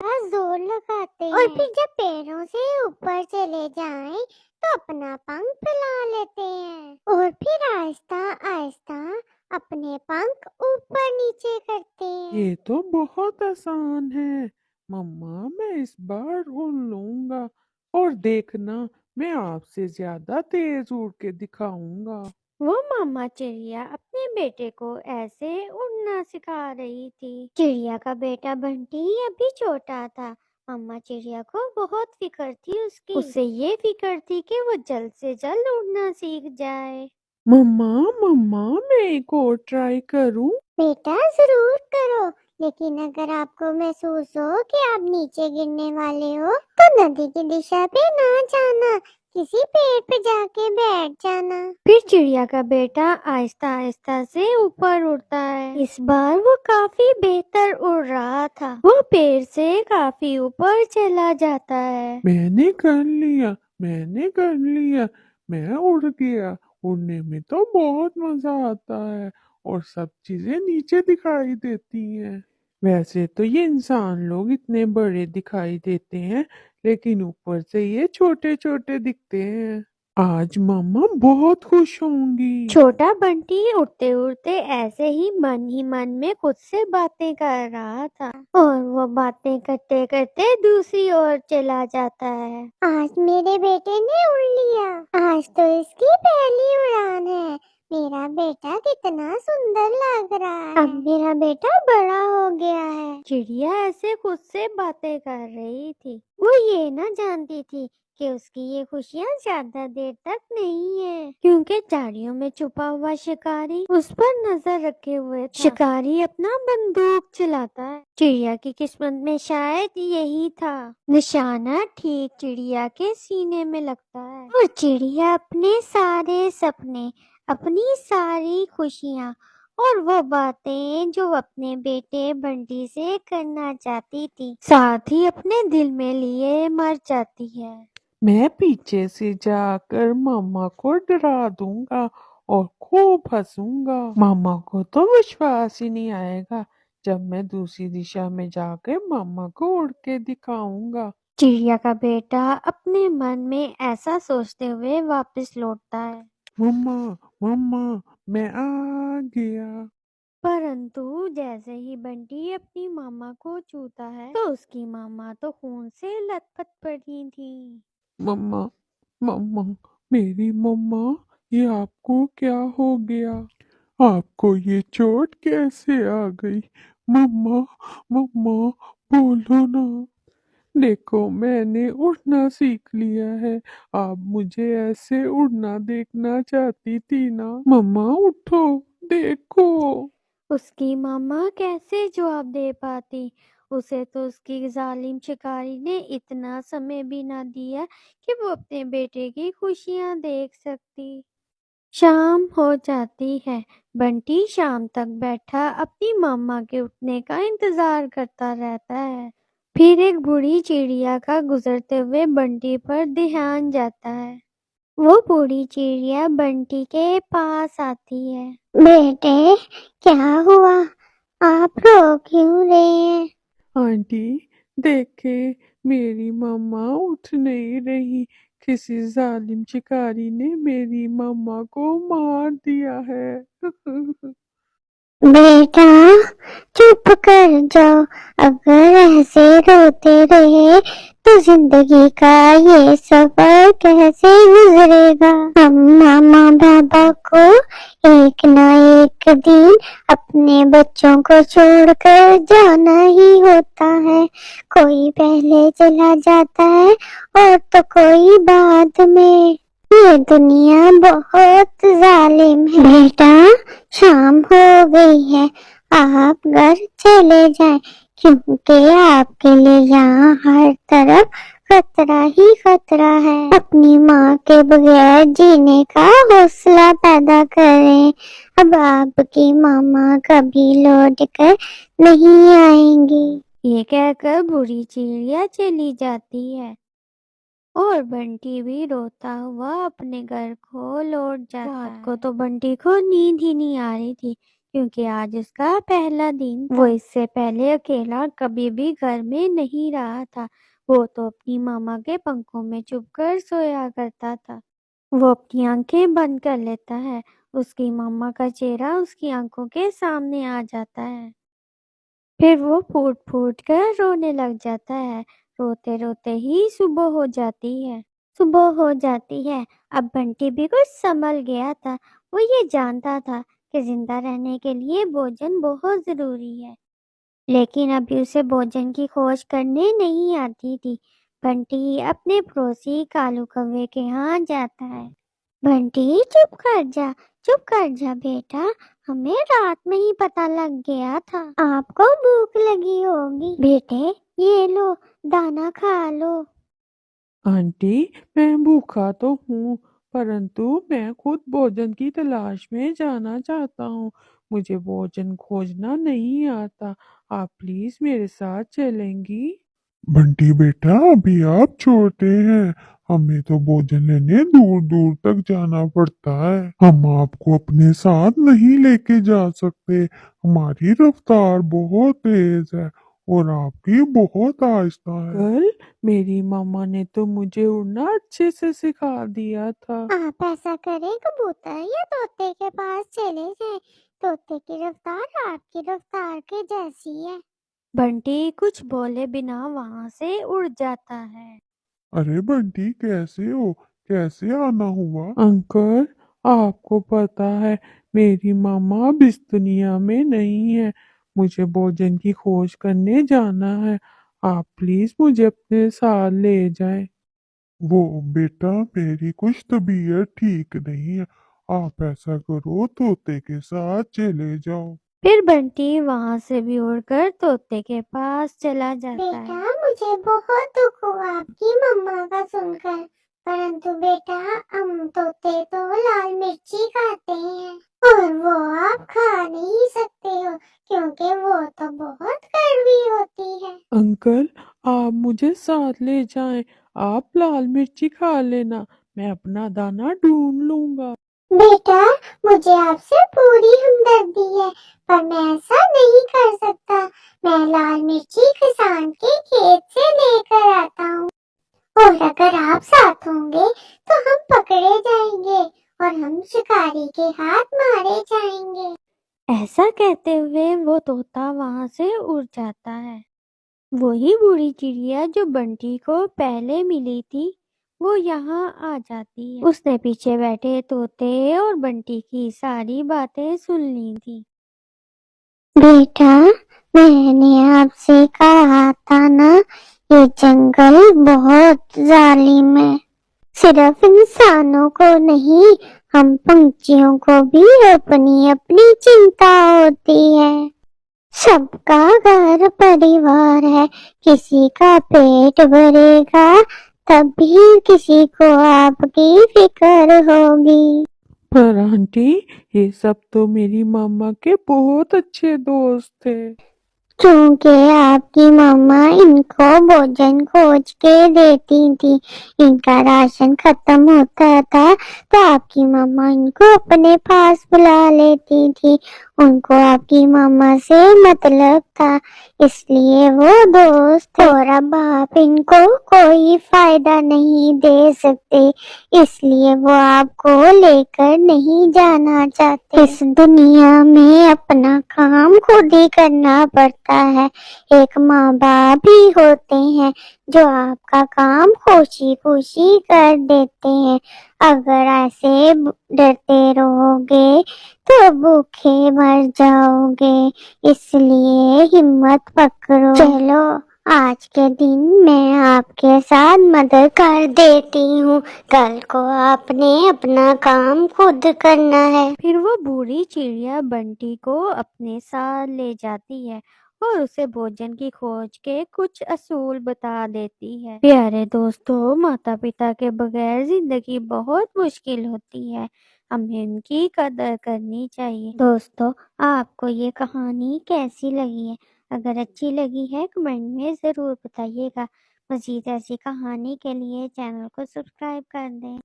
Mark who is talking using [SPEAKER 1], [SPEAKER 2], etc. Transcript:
[SPEAKER 1] जोर लगाते हैं और फिर जब पैरों से ऊपर चले जाएं तो अपना पंख फैला लेते हैं और फिर आहिस्ता आहिस्ता अपने पंख ऊपर नीचे करते हैं।
[SPEAKER 2] ये तो बहुत आसान है मम्मा, मैं इस बार उड़ लूंगा और देखना, मैं आपसे ज्यादा तेज उड़ के दिखाऊंगा।
[SPEAKER 1] वो मामा चिड़िया अपने बेटे को ऐसे उड़ना सिखा रही थी। चिड़िया का बेटा बंटी अभी छोटा था। मामा चिड़िया को बहुत फिक्र थी उसकी। उसे ये फिक्र थी कि वो जल्द से जल्द उड़ना सीख जाए।
[SPEAKER 2] मम्मा मम्मा, मैं एक और ट्राई करूं?
[SPEAKER 1] बेटा जरूर करो, लेकिन अगर आपको महसूस हो कि आप नीचे गिरने वाले हो तो नदी की दिशा पे ना जाना, किसी पेड़ पे जाके बैठ जाना। फिर चिड़िया का बेटा आहिस्ता आहिस्ता से ऊपर उड़ता है। इस बार वो काफी बेहतर उड़ रहा था। वो पेड़ से काफी ऊपर चला जाता है।
[SPEAKER 2] मैंने कर लिया, मैंने कर लिया, मैं उड़ गया। उड़ने में तो बहुत मजा आता है और सब चीजें नीचे दिखाई देती हैं। वैसे तो ये इंसान लोग इतने बड़े दिखाई देते हैं, लेकिन ऊपर से ये छोटे छोटे दिखते हैं। आज मम्मा बहुत खुश होंगी।
[SPEAKER 1] छोटा बंटी उड़ते उड़ते ऐसे ही मन में खुद से बातें कर रहा था और वो बातें करते करते दूसरी ओर चला जाता है। आज मेरे बेटे ने उड़ लिया, आज तो इसकी पहली उड़ान है। मेरा बेटा कितना सुंदर लग रहा है, अब मेरा बेटा बड़ा हो गया है। चिड़िया ऐसे खुद से बातें कर रही थी। वो ये ना जानती थी कि उसकी ये खुशियाँ ज्यादा देर तक नहीं है, क्योंकि झाड़ियों में छुपा हुआ शिकारी उस पर नजर रखे हुए था। शिकारी अपना बंदूक चलाता है। चिड़िया की किस्मत में शायद यही था। निशाना ठीक चिड़िया के सीने में लगता है और चिड़िया अपने सारे सपने, अपनी सारी खुशियाँ और वो बातें जो अपने बेटे बंटी से करना चाहती थी, साथ ही अपने दिल में लिए मर जाती है।
[SPEAKER 2] मैं पीछे से जाकर मामा को डरा दूंगा और खूब हंसूंगा। मामा को तो विश्वास ही नहीं आएगा जब मैं दूसरी दिशा में जाकर मामा को उड़ के दिखाऊंगा।
[SPEAKER 1] चिड़िया का बेटा अपने मन में ऐसा सोचते हुए वापस लौटता है।
[SPEAKER 2] मम्मा मम्मा, मैं आ गया।
[SPEAKER 1] परंतु जैसे ही बंटी अपनी मामा को छूता है तो उसकी मामा तो खून से लथपथ पड़ी थी।
[SPEAKER 2] मम्मा मम्मा, मेरी मम्मा, ये आपको क्या हो गया? आपको ये चोट कैसे आ गई? मम्मा मम्मा, बोलो ना। देखो, मैंने उड़ना सीख लिया है। आप मुझे ऐसे उड़ना देखना चाहती थी ना। मम्मा उठो, देखो।
[SPEAKER 1] उसकी मामा कैसे जवाब दे पाती। उसे तो उसकी जालिम शिकारी ने इतना समय भी ना दिया कि वो अपने बेटे की खुशियां देख सकती। शाम हो जाती है। बंटी शाम तक बैठा अपनी मामा के उठने का इंतजार करता रहता है। फिर एक बूढ़ी चिड़िया का गुजरते हुए बंटी पर ध्यान जाता है। वो बूढ़ी चिड़िया बंटी के पास आती है। बेटे, क्या हुआ? आप रो क्यों रहे हैं?
[SPEAKER 2] आंटी, देखे, मेरी मम्मा उठ नहीं रही। किसी जालिम शिकारी ने मेरी मम्मा को मार दिया है।
[SPEAKER 1] बेटा, चुप कर जाओ। अगर ऐसे रोते रहे तो जिंदगी का ये सफर कैसे गुजरेगा? हम मामा बाबा को एक ना एक दिन अपने बच्चों को छोड़कर जाना ही होता है। कोई पहले चला जाता है और तो कोई बाद में। ये दुनिया बहुत जालिम है। बेटा, शाम हो गई है, आप घर चले जाएं, क्योंकि आपके लिए यहाँ हर तरफ खतरा ही खतरा है। अपनी माँ के बगैर जीने का हौसला पैदा करें। अब आपकी मामा कभी लौट कर नहीं आएंगी। ये कहकर बूढ़ी चिड़िया चली जाती है और बंटी भी रोता हुआ अपने घर को लौट जाता है। रात को तो बंटी को नींद ही नहीं आ रही थी, کیونکہ آج اس کا پہلا دن تھا۔ وہ اس سے پہلے اکیلا کبھی بھی گھر میں نہیں رہا تھا، وہ تو اپنی ماما کے پنکھوں میں چھپ کر سویا کرتا تھا۔ وہ اپنی آنکھیں بند کر لیتا ہے، اس کی ماما کا چہرہ اس کی آنکھوں کے سامنے آ جاتا ہے، پھر وہ پھوٹ پھوٹ کر رونے لگ جاتا ہے۔ روتے روتے ہی صبح ہو جاتی ہے۔ اب بنٹی بھی کچھ سنبھل گیا تھا، وہ یہ جانتا تھا کہ زندہ رہنے کے لیے بھوجن بہت ضروری ہے، لیکن ابھی اسے بھوجن کی کھوج کرنے نہیں آتی تھی۔ بنٹی اپنے پڑوسی کالو کوے کے ہاں جاتا ہے۔ بنٹی چپ کر جا بیٹا، ہمیں رات میں ہی پتہ لگ گیا تھا آپ کو بھوک لگی ہوگی، بیٹے یہ لو دانا کھا لو۔
[SPEAKER 2] آنٹی میں بھوکا تو ہوں، پرنتو میں خود بھوجن کی تلاش میں جانا چاہتا ہوں، مجھے بھوجن کھوجنا نہیں آتا، آپ پلیز میرے ساتھ چلیں گی؟ بنٹی بیٹا ابھی آپ چھوٹے ہیں، ہمیں تو بھوجن لینے دور دور تک جانا پڑتا ہے، ہم آپ کو اپنے ساتھ نہیں لے کے جا سکتے، ہماری رفتار بہت تیز ہے اور آپ کی بہت آہستہ ہے۔ کل میری ماما نے تو مجھے اڑنا اچھے سے سکھا دیا تھا۔
[SPEAKER 1] آپ ایسا کریں کبوتر یا طوطے کے پاس چلے جائیں، طوطے کی رفتار آپ کی رفتار کے جیسی ہے۔ بنٹی کچھ بولے بنا وہاں سے اڑ جاتا ہے۔
[SPEAKER 2] ارے بنٹی کیسے ہو، کیسے آنا ہوا؟ انکل آپ کو پتا ہے میری ماما اب اس دنیا میں نہیں ہے، مجھے بھوجن کی کھوج کرنے جانا ہے، آپ پلیز مجھے اپنے ساتھ لے جائیں۔ وہ بیٹا میری کچھ طبیعت ٹھیک نہیں ہے، آپ ایسا کرو طوطے کے ساتھ چلے جاؤ۔
[SPEAKER 1] پھر بنٹی وہاں سے بھی اڑ کر طوطے کے پاس چلا جاتا ہے۔ بیٹا مجھے بہت دکھ ہوا آپ کی مما کا سن کر، پرنتو بیٹا ہم طوطے تو لال مرچی کھاتے ہیں اور وہ آپ کھا نہیں سکتے ہو کیونکہ وہ تو بہت کڑوی ہوتی ہے۔
[SPEAKER 2] انکل آپ مجھے ساتھ لے جائیں، آپ لال مرچی کھا لینا، میں اپنا دانا ڈھونڈ لوں گا۔
[SPEAKER 1] بیٹا مجھے آپ سے پوری ہمدردی ہے پر میں ایسا نہیں کر سکتا، میں لال مرچی کسان کے کھیت سے لے کر آتا ہوں اور اگر آپ ساتھ ہوں گے تو ہم پکڑے جائیں گے اور ہم شکاری کے ہاتھ مارے جائیں گے۔ ایسا کہتے ہوئے وہ طوطا وہاں سے اڑ جاتا ہے۔ وہی بوڑھی چڑیا جو بنٹی کو پہلے ملی تھی وہ یہاں آ جاتی ہے۔ اس نے پیچھے بیٹھے طوطے اور بنٹی کی ساری باتیں سن لی تھی۔ بیٹا میں نے آپ سے کہا تھا نا یہ جنگل بہت ظالم ہے، صرف انسانوں کو نہیں ہم پنچھیوں کو بھی اپنی اپنی چنتا ہوتی ہے، سب کا گھر پریوار ہے، کسی کا پیٹ بھرے گا تب بھی کسی کو آپ کی فکر ہوگی۔
[SPEAKER 2] پر آنٹی یہ سب تو میری ماما کے بہت اچھے دوست تھے۔
[SPEAKER 1] کیونکہ آپ کی ماما ان کو بھوجن کھوج کے دیتی تھی، ان کا راشن ختم ہوتا تھا تو آپ کی ماما ان کو اپنے پاس بلا لیتی تھی، ان کو آپ کی ماما سے مطلب تھا، اس لیے وہ دوست تھے، اور اب آپ ان کو کوئی فائدہ نہیں دے سکتے، اس لیے وہ آپ کو لے کر نہیں جانا چاہتے۔ اس دنیا میں اپنا کام خود ہی کرنا پڑتا ہے، ایک ماں باپ ہی ہوتے ہیں جو آپ کا کام خوشی خوشی کر دیتے ہیں، اگر ایسے ڈرتے رہو گے تو بھوکے مر جاؤ گے، اس لیے ہمت پکڑو۔ چلو آج کے دن میں آپ کے ساتھ مدد کر دیتی ہوں، کل کو آپ نے اپنا کام خود کرنا ہے۔ پھر وہ بوڑھی چڑیا بنٹی کو اپنے ساتھ لے جاتی ہے اور اسے بھوجن کی کھوج کے کچھ اصول بتا دیتی ہے۔ پیارے دوستو، ماتا پتا کے بغیر زندگی بہت مشکل ہوتی ہے، ہمیں ان کی قدر کرنی چاہیے۔ دوستو آپ کو یہ کہانی کیسی لگی ہے؟ اگر اچھی لگی ہے کمنٹ میں ضرور بتائیے گا۔ مزید ایسی کہانی کے لیے چینل کو سبسکرائب کر دیں۔